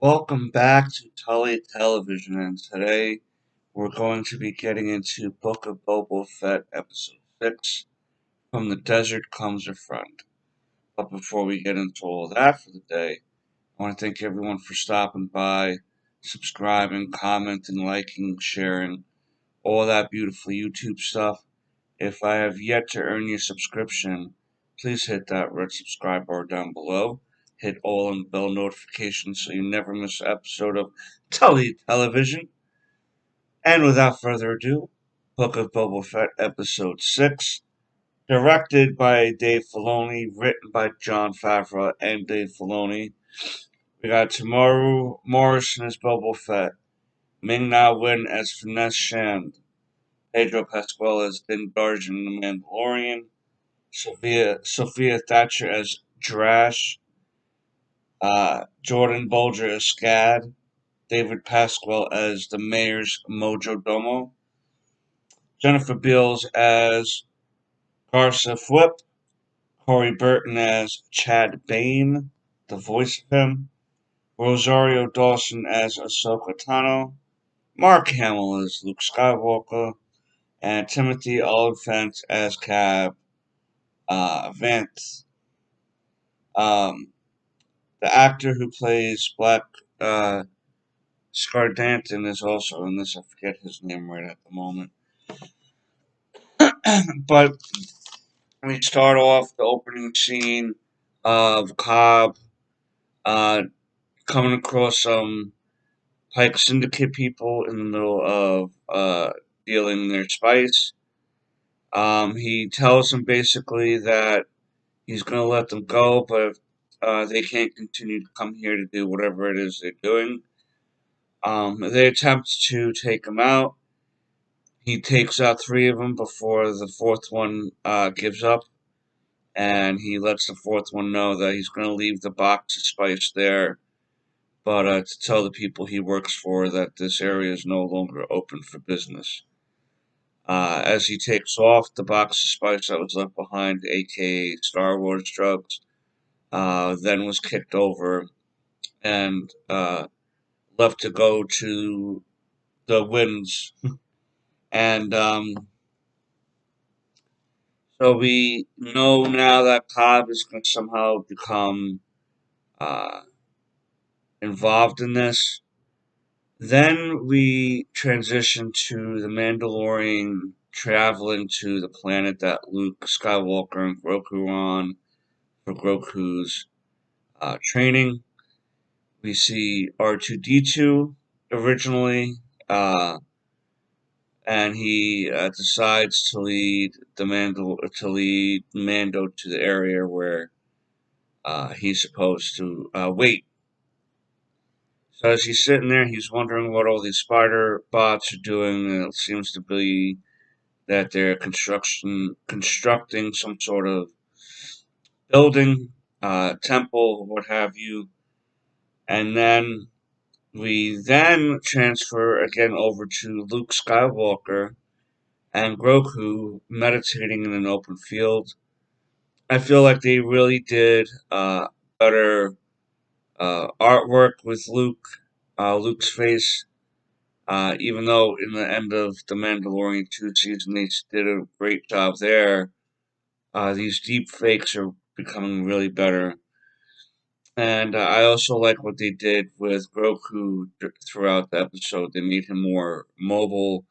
Welcome back to Tully Television, and today we're going to be getting into Book of Boba Fett Episode 6, From the Desert Comes a Friend. But before we get into all that for the day, I want to thank everyone for stopping by, subscribing, commenting, liking, sharing, all that beautiful YouTube stuff. If I have yet to earn your subscription, please hit that red subscribe bar down below. Hit all and bell notifications so you never miss an episode of Tully Television. And without further ado, Book of Boba Fett Episode 6, directed by Dave Filoni, written by Jon Favreau and Dave Filoni. We got Tamaru Morrison as Boba Fett, Ming-Na Wen as Finesse Shand, Pedro Pascal as Din Jarjin the Mandalorian, Sophia Thatcher as Drash, Jordan Bolger as Scad, David Pasquale as the mayor's Mojo Domo, Jennifer Beals as Garza Fwip, Corey Burton as Chad Bane, the voice of him, Rosario Dawson as Ahsoka Tano, Mark Hamill as Luke Skywalker, and Timothy Olyphant as Cab Vance. Um, the actor who plays Black uh, Scardanton is also in this. I forget his name right at the moment. But we start off the opening scene of Cobb uh, coming across some Pyke Syndicate people in the middle of dealing their spice. He tells them basically that he's going to let them go, but if they can't continue to come here to do whatever it is they're doing. They attempt to take him out. He takes out three of them before the fourth one gives up, and he lets the fourth one know that he's going to leave the box of spice there, but to tell the people he works for that this area is no longer open for business. As he takes off, the box of spice that was left behind, aka Star Wars drugs, then was kicked over and left to go to the winds. And so we know now that Cobb is going to somehow become uh, involved in this. Then we transition to the Mandalorian traveling to the planet that Luke Skywalker and Grogu are on for Grogu's training. We see R2D2 originally, uh, and he decides to lead Mando to the area where he's supposed to wait. So as he's sitting there, he's wondering what all these spider bots are doing, and it seems to be that they're constructing some sort of building, temple, what have you. And then we then transfer again over to Luke Skywalker and Grogu meditating in an open field. I feel like they really did better artwork with Luke's face. Even though in the end of The Mandalorian 2 season they did a great job there, these deep fakes are becoming really better. And I also like what they did with Grogu throughout the episode. They made him more mobile.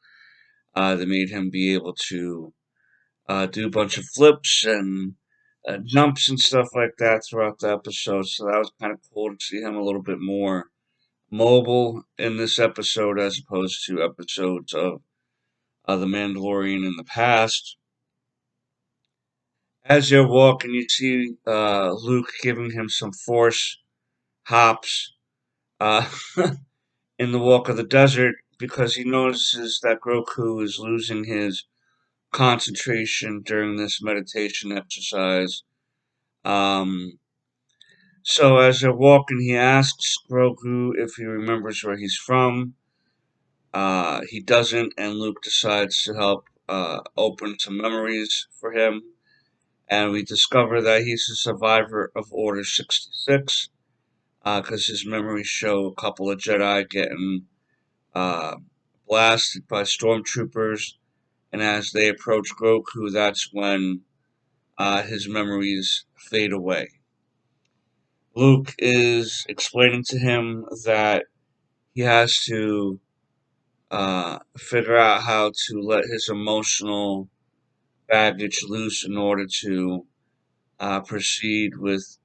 They made him be able to do a bunch of flips and jumps and stuff like that throughout the episode. So that was kind of cool to see him a little bit more mobile in this episode as opposed to episodes of The Mandalorian in the past. As you're walking, you see Luke giving him some force hops uh, in the walk of the desert because he notices that Grogu is losing his concentration during this meditation exercise. Um, so as they're walking, he asks Grogu if he remembers where he's from. He doesn't, and Luke decides to help open some memories for him. And we discover that he's a survivor of Order 66. because his memories show a couple of Jedi getting uh, blasted by stormtroopers, and as they approach Grogu, that's when his memories fade away. Luke is explaining to him that he has to figure out how to let his emotional baggage loose in order to proceed with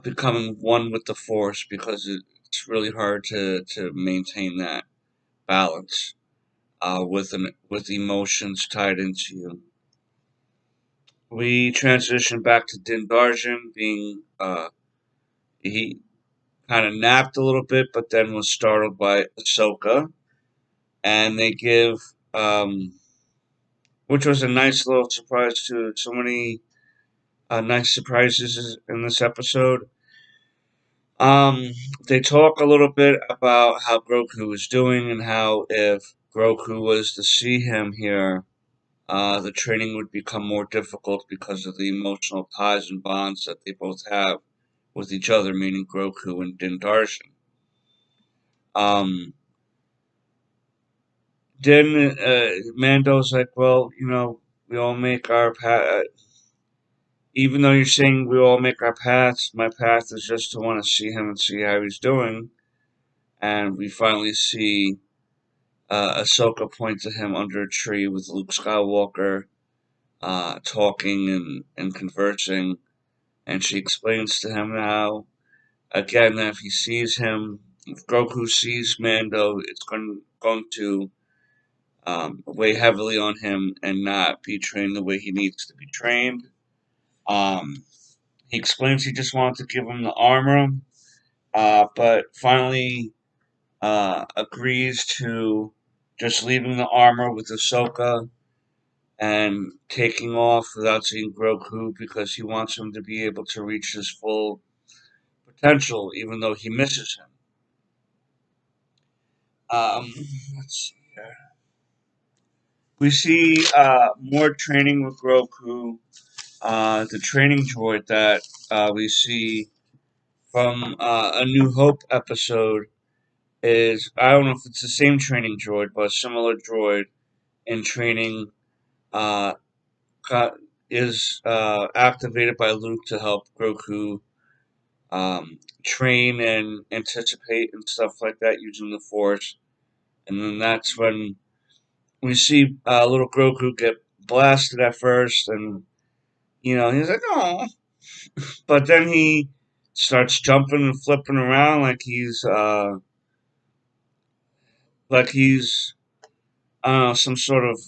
becoming one with the Force, because it's really hard to maintain that balance with emotions tied into you. We transition back to Din Jarjin being he kind of napped a little bit, but then was startled by Ahsoka, and they give which was a nice little surprise too. So many nice surprises in this episode. Um, they talk a little bit about how Grogu is doing and how if Grogu was to see him here, the training would become more difficult because of the emotional ties and bonds that they both have with each other, meaning Grogu and Din Darshan. Um, then Mando's like, well, we all make our path. Even though you're saying we all make our paths, my path is just to want to see him and see how he's doing. And we finally see Ahsoka point to him under a tree with Luke Skywalker, talking and conversing. And she explains to him how, again, that if he sees him, if Goku sees Mando, it's going to weigh heavily on him and not be trained the way he needs to be trained. Um, he explains he just wanted to give him the armor, but finally agrees to just leaving the armor with Ahsoka and taking off without seeing Grogu because he wants him to be able to reach his full potential, even though he misses him. Um, let's see here. We see more training with Grogu. The training droid that we see from a New Hope episode is, I don't know if it's the same training droid, but a similar droid in training uh, is activated by Luke to help Grogu train and anticipate and stuff like that using the Force. And then that's when we see little Grogu get blasted at first, and he's like, "Oh," but then he starts jumping and flipping around like he's I don't know, some sort of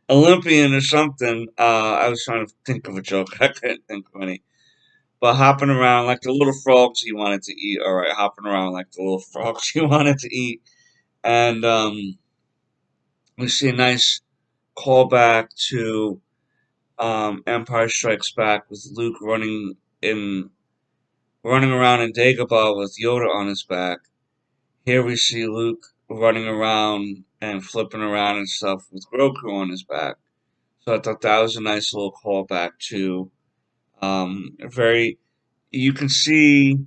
Olympian or something. I was trying to think of a joke. I couldn't think of any. But hopping around like the little frogs he wanted to eat. All right, hopping around like the little frogs he wanted to eat. And we see a nice callback to Empire Strikes Back with Luke running around in Dagobah with Yoda on his back. Here we see Luke running around and flipping around and stuff with Grogu on his back. So I thought that was a nice little callback to very. You can see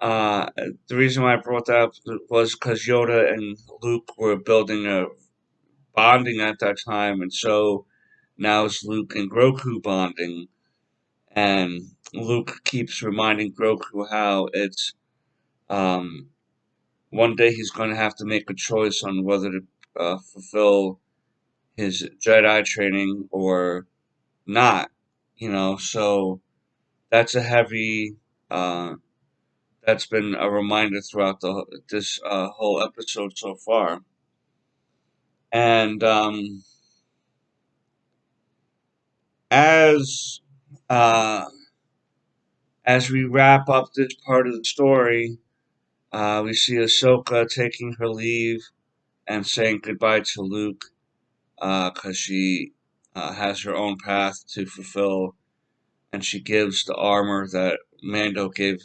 the reason why I brought that up was because Yoda and Luke were building a bonding at that time, and so now it's Luke and Grogu bonding, and Luke keeps reminding Grogu how it's um, one day he's going to have to make a choice on whether to fulfill his Jedi training or not. So that's a heavy. That's been a reminder throughout this whole episode so far. And as uh, as we wrap up this part of the story, we see Ahsoka taking her leave and saying goodbye to Luke because she has her own path to fulfill, and she gives the armor that Mando gave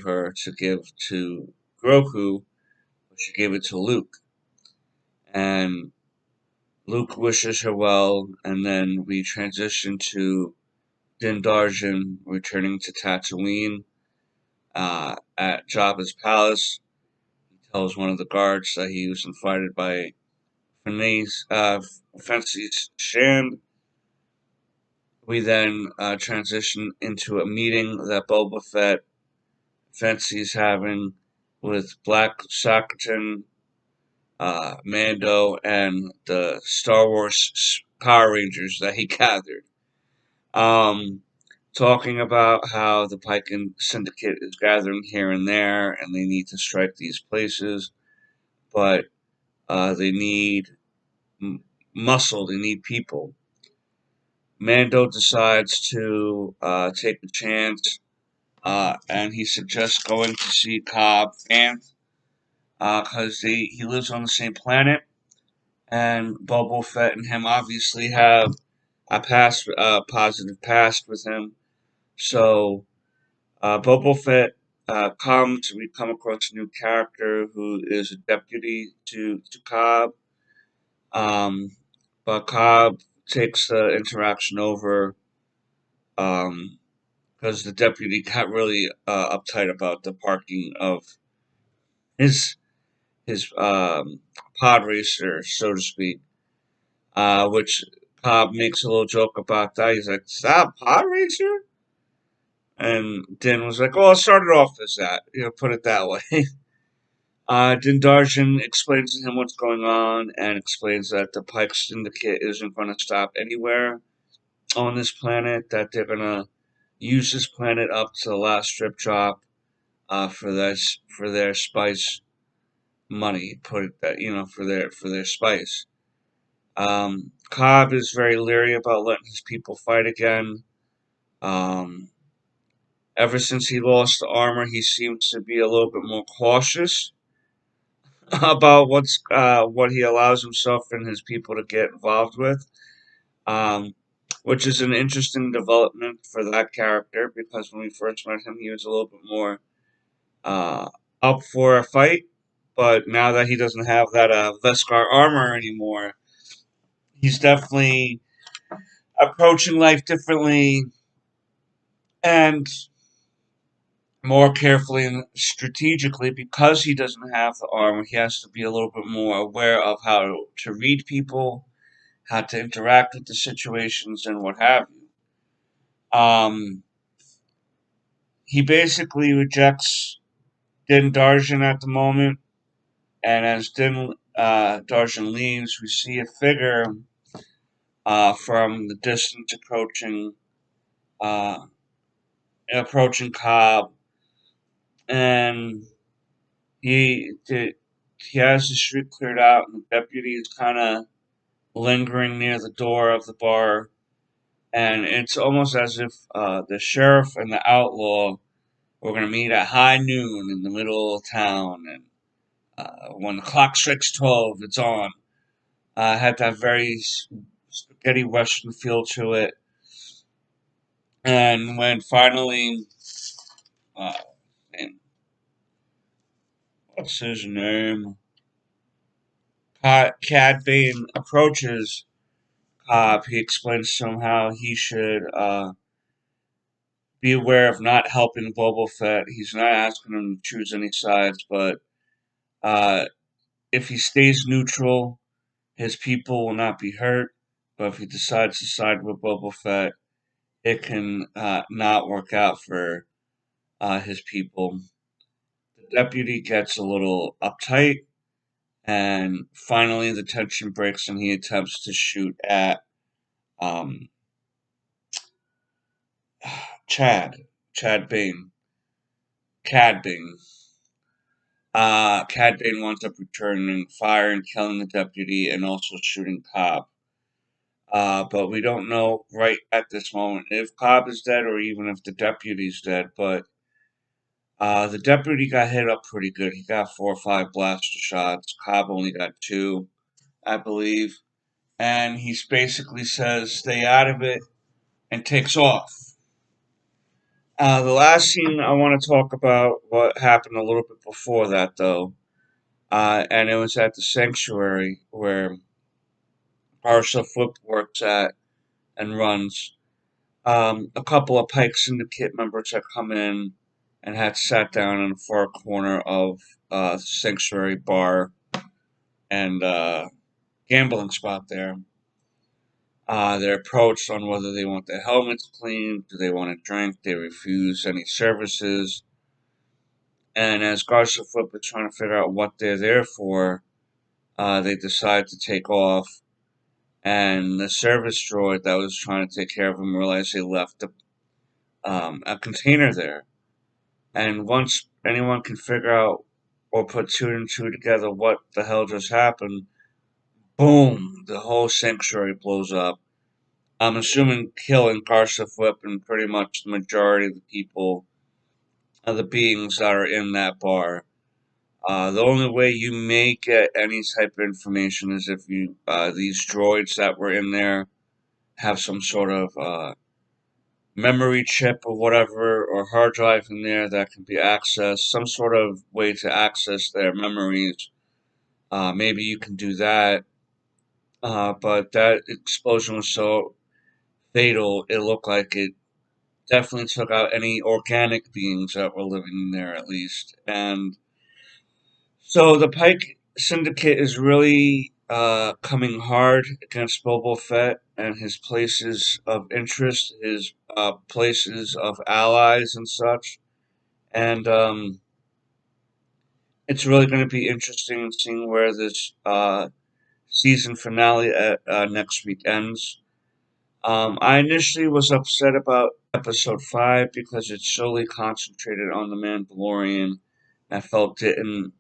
her to give to Grogu. She gave it to Luke, and Luke wishes her well, and then we transition to Din Djarin returning to Tatooine at Jabba's palace. He tells one of the guards that he was invited by Fences Shand. We then transition into a meeting that Boba Fett Fences having with Black Sacritan, Mando, and the Star Wars Power Rangers that he gathered. Um, Talking about how the Pyke Syndicate is gathering here and there, and they need to strike these places, but they need muscle, they need people. Mando decides to take a chance, and he suggests going to see Cobb Vanth because he lives on the same planet, and Boba Fett and him obviously have positive past with him. So Boba Fett comes. We come across a new character who is a deputy to Cobb. Um, but Cobb takes the interaction over because the deputy got really uptight about the parking of his his pod racer, so to speak. Which Cobb makes a little joke about that. He's like, "Is that a pod racer?" And Din was like, "Oh, it started off as that. Put it that way." Din Jarjin explains to him what's going on and explains that the Pyke Syndicate isn't going to stop anywhere on this planet. That they're going to use this planet up to the last strip drop for their spice money. Put it that for their spice. Cobb is very leery about letting his people fight again. Um, Ever since he lost the armor, he seems to be a little bit more cautious about what he allows himself and his people to get involved with, um, which is an interesting development for that character because when we first met him, he was a little bit more uh, up for a fight, but now that he doesn't have that Veskar armor anymore, he's definitely approaching life differently and more carefully and strategically because he doesn't have the armor. He has to be a little bit more aware of how to read people, how to interact with the situations, and what have you. He basically rejects Din Darjan at the moment, and as Din Darjan leaves, we see a figure from the distance uh, approaching Cobb, and he has the street cleared out, and the deputy is kind of lingering near the door of the bar, and it's almost as if the sheriff and the outlaw were going to meet at high noon in the middle of town, and when the clock strikes 12, it's on. Had that very spaghetti western feel to it, and when finally, uh, what's his name? Cad Bane approaches Cobb. He explains to him how he should be aware of not helping Boba Fett. He's not asking him to choose any sides, but uh, if he stays neutral, his people will not be hurt. But if he decides to side with Boba Fett, it can not work out for his people. The deputy gets a little uptight, and finally the tension breaks, and he attempts to shoot at um, Chad, Chad Bane, Cad Bane. Cad Bane winds up returning fire and killing the deputy and also shooting Cobb. But we don't know right at this moment if Cobb is dead or even if the deputy's dead. But the deputy got hit up pretty good. He got 4 or 5 blaster shots. Cobb only got 2, I believe. And he basically says, "Stay out of it," and takes off. The last scene I want to talk about what happened a little bit before that, though. And it was at the sanctuary where Parsha Foot works at and runs. A couple of Pyke Syndicate members had come in and had sat down in the far corner of Sanctuary Bar and gambling spot there. They're approached on whether they want their helmets cleaned, do they want a drink, they refuse any services. And as Garza Flip is trying to figure out what they're there for, they decide to take off. And the service droid that was trying to take care of them realized they left a container there. And once anyone can figure out or put two and two together what the hell just happened, boom, the whole sanctuary blows up. I'm assuming killing Garza Flip and pretty much the majority of the people, of the beings that are in that bar. The only way you may get any type of information is if you these droids that were in there have some sort of memory chip or whatever, or hard drive in there that can be accessed, some sort of way to access their memories. Maybe you can do that. But that explosion was so fatal, it looked like it definitely took out any organic beings that were living in there, at least. And so the Pyke Syndicate is really coming hard against Boba Fett and his places of interest, his places of allies and such. And it's really going to be interesting seeing where this season finale at next week ends. I initially was upset about episode 5 because it's solely concentrated on the Mandalorian. I felt didn't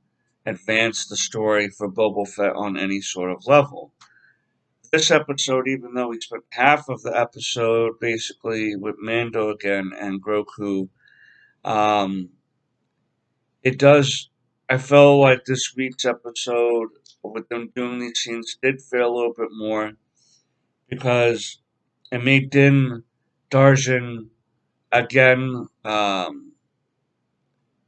advance the story for Boba Fett on any sort of level. This episode, even though we spent half of the episode basically with Mando again and Grogu, um, it does. I felt like this week's episode, with them doing these scenes, did feel a little bit more because it made Din Jarjin again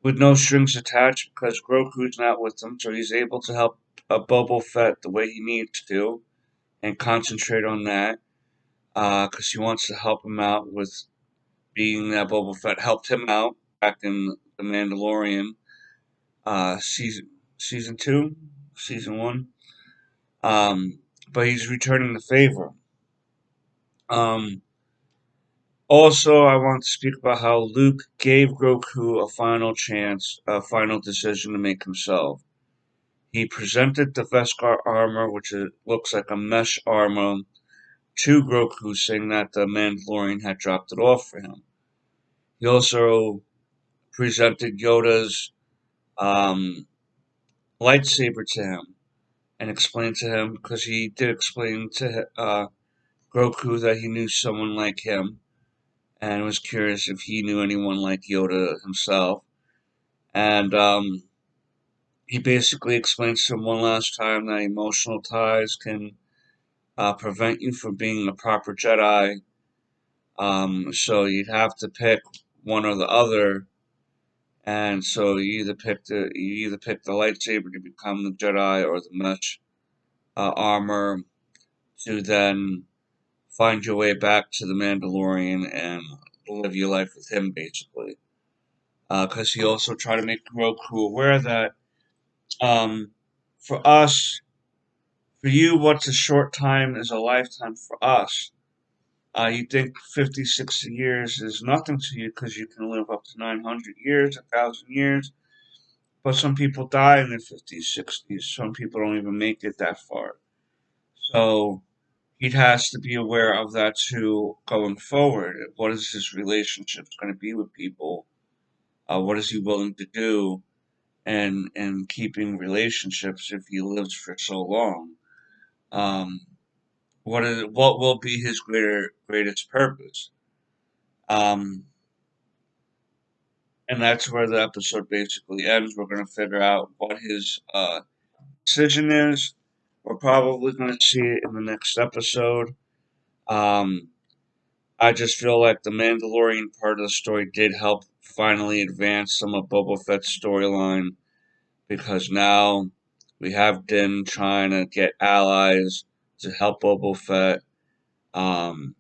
with no strings attached because Grogu's not with him, so he's able to help Boba Fett the way he needs to and concentrate on that because he wants to help him out with being that Boba Fett helped him out back in The Mandalorian season 2, season 1. But he's returning the favor. Um, Also, I want to speak about how Luke gave Grogu a final chance, a final decision to make himself. He presented the Beskar armor, which looks like a mesh armor, to Grogu, saying that the Mandalorian had dropped it off for him. He also presented Yoda's um, lightsaber to him and explained to him, because he did explain to Grogu that he knew someone like him and was curious if he knew anyone like Yoda himself. And he basically explains to him one last time that emotional ties can prevent you from being a proper Jedi. So you'd have to pick one or the other. And so you either pick the lightsaber to become the Jedi or the mesh armor to then find your way back to the Mandalorian and live your life with him, basically. Because he also tried to make Roku aware that um, for us, for you, what's a short time is a lifetime for us. You think 50, 60 years is nothing to you because you can live up to 900 years, 1,000 years. But some people die in their 50s, 60s. Some people don't even make it that far. So he has to be aware of that too going forward. What is his relationship going to be with people? What is he willing to do and keeping relationships if he lives for so long? Um, what will be his greatest purpose? Um, and that's where the episode basically ends. We're going to figure out what his decision is. We're probably going to see it in the next episode. Um, I just feel like the Mandalorian part of the story did help finally advance some of Boba Fett's storyline because now we have Din trying to get allies to help Boba Fett. Um,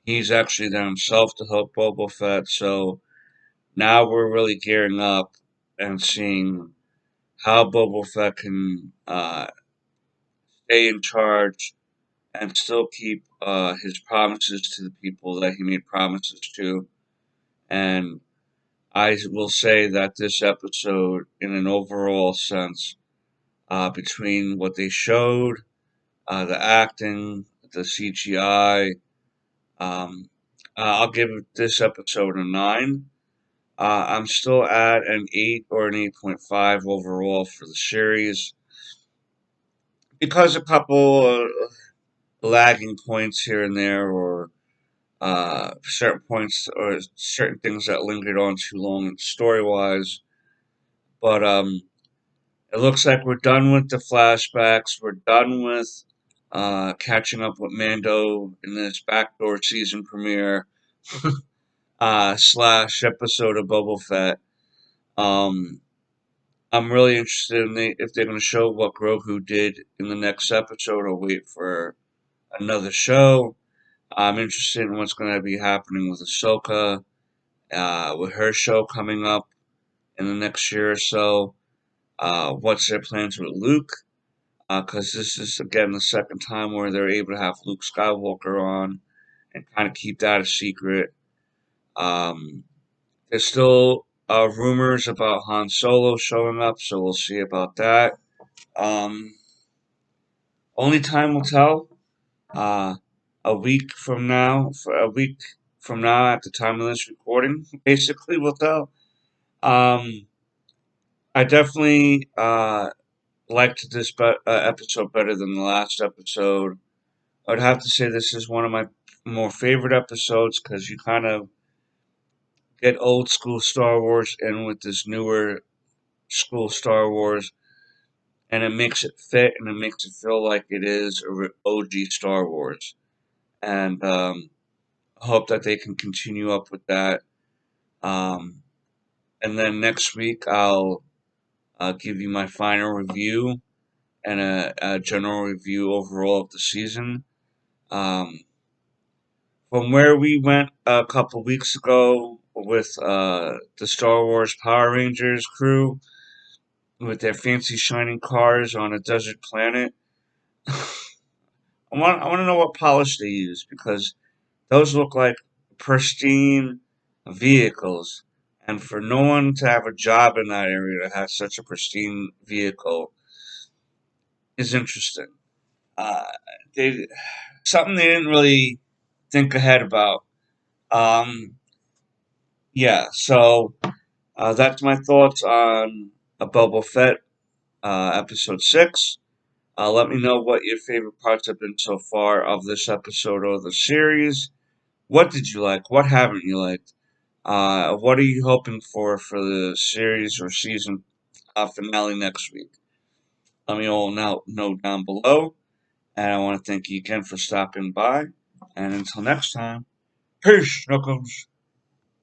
he's actually there himself to help Boba Fett, so Now we're really gearing up and seeing how Boba Fett can stay in charge and still keep his promises to the people that he made promises to. And I will say that this episode, in an overall sense, between what they showed, the acting, the CGI, I'll give this episode a 9. I'm still at an 8 or an 8.5 overall for the series because a couple lagging points here and there, or certain points or certain things that lingered on too long story wise. But it looks like we're done with the flashbacks. We're done with catching up with Mando in this backdoor season premiere slash episode of Boba Fett. Um, I'm really interested in if they're going to show what Grogu did in the next episode or wait for another show. I'm interested in what's going to be happening with Ahsoka, with her show coming up in the next year or so. What's their plans with Luke? Because this is, again, the second time where they're able to have Luke Skywalker on and kind of keep that a secret. Um, there's still rumors about Han Solo showing up, so we'll see about that. Um, Only time will tell. Uh, a week from now, at the time of this recording, basically, will tell. Um, I definitely liked this episode better than the last episode. I would have to say this is one of my more favorite episodes because you kind of get old school Star Wars in with this newer school Star Wars, and it makes it fit and it makes it feel like it is a OG Star Wars. And I hope that they can continue up with that. Um, and then next week I'll give you my final review and a general review overall of the season. Um, from where we went a couple weeks ago with the Star Wars Power Rangers crew with their fancy shining cars on a desert planet, I want to know what polish they use because those look like pristine vehicles. And for no one to have a job in that area that has such a pristine vehicle is interesting. Uh, they Something they didn't really think ahead about. Um, yeah, so that's my thoughts on a Boba Fett episode 6. Let me know what your favorite parts have been so far of this episode or the series. What did you like? What haven't you liked? What are you hoping for the series or season finale next week? Let me all know down below. And I want to thank you again for stopping by. And until next time, peace, Knuckles.